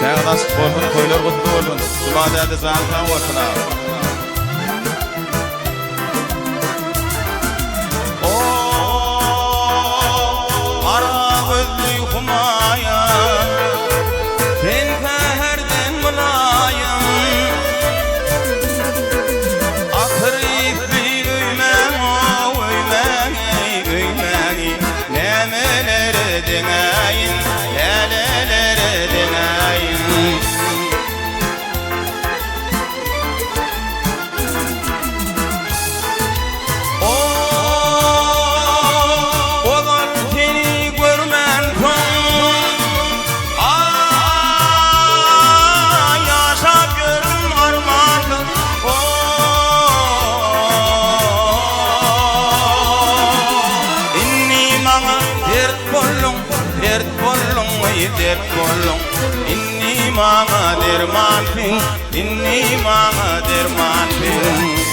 Sen nasip bolsun, toylar kutlu bolsun. Cuma'da zantan bolsun abi. Ara gözlü humaya, sen feherden mulayim. Akırıp bir öymen o öymen, öymen. Nemeler deneyin, leleler deneyin. Olar seni görmen son, yaşap gördüm armağanım. İnni bana dert bollun, dert bollun, dert bollun. İnni bana derman fin, inni bana derman fin.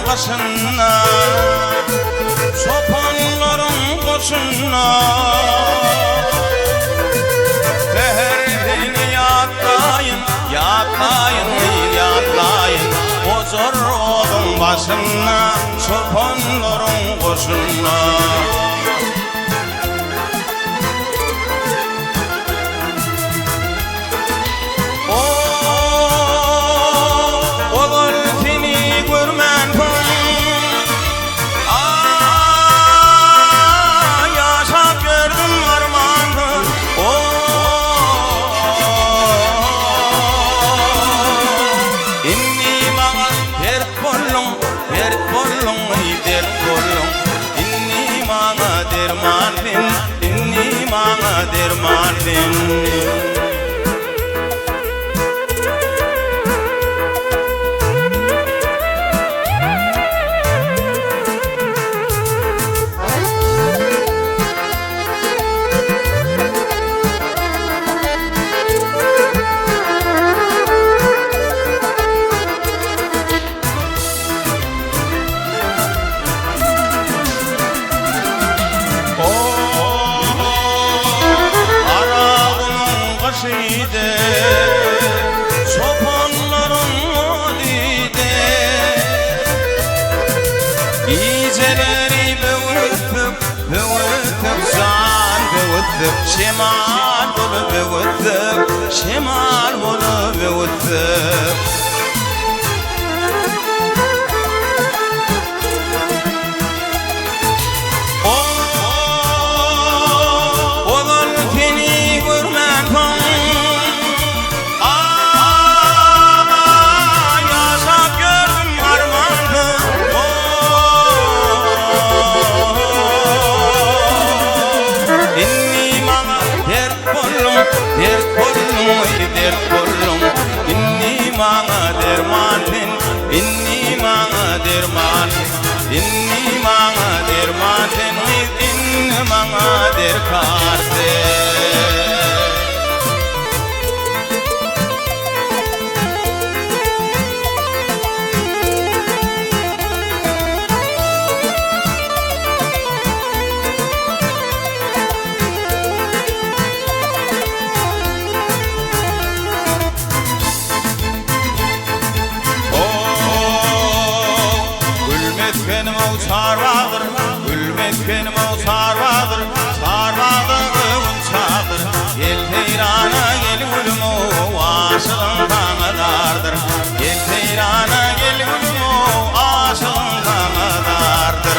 Başına sopanların koşuna Feherden yatlayın, yatlayın, yatlayın. O zor olun başına sopanların koşuna. Olar seni görmen derman fin. Şeyde sopanların valide İceleri büvüttük, büvüttük can büvüttük. Şemal bulu büvüttük, şemal bulu büvüttük. Olar seni görmen son, dert bollun, inni bana derman fin, inni bana derman, inni bana derman fin, inni bana derkar fin. Sarvadır, gülmetkenim o sarvadır, sarvadığım çağdır. Gel teyrana gel gülüm o aşığın kanıdardır. Gel teyrana gel gülüm o aşığın kanıdardır.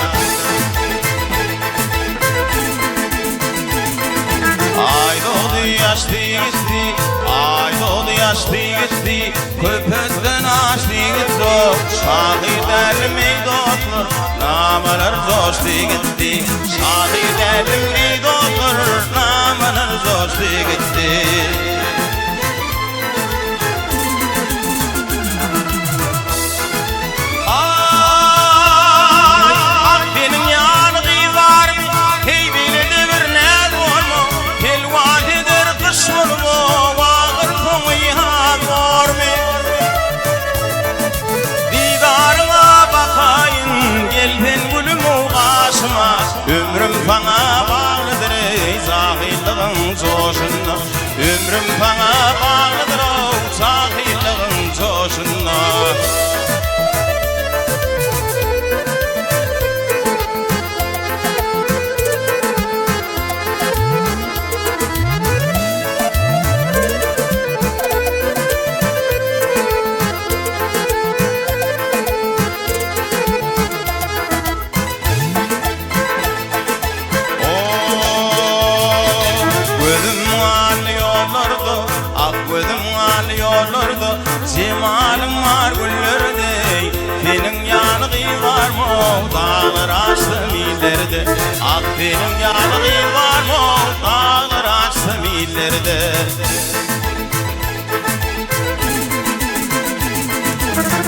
Ay doğdu yaşlı gitti, ay doğdu yaşlı gitti. Köpekten açtı gitti, şahitlerim meydotlar. Namalar coştu gitti, şahitlerim meydotlar. Namalar coştu gitti. Ömrüm sana bağlıdır ey zahillığın coşuna. Ömrüm sana bağlıdır o zahillığın coşuna. Cemalım var güllerde, benim yanığı var mı? Dağlar açtım illerde. Ah benim yanığı var mı? Dağlar açtım illerde.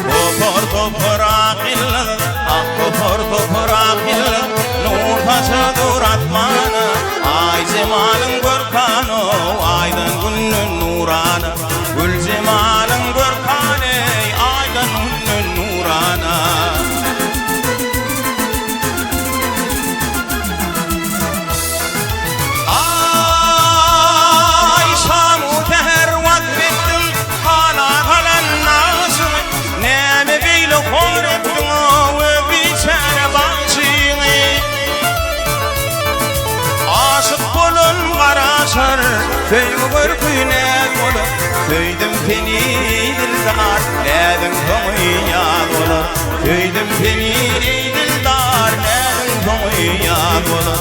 Kopar toprak illet, ah kopar toprak illet. Nur taşıdır atmanı, ay cemalın görkanı, aydan günün nuranı. Gül cemalın görkanı, aydan günün nuranı. Ay şamu teher vakfettim, hala kalan nazım. Neme beyle kor ettim o biçare bahçini. Aşık bolun karaşar, köyü görküne olur. Köydim seni dildar, nedim konuya olur. Köydim seni dildar, nedim konuya olur.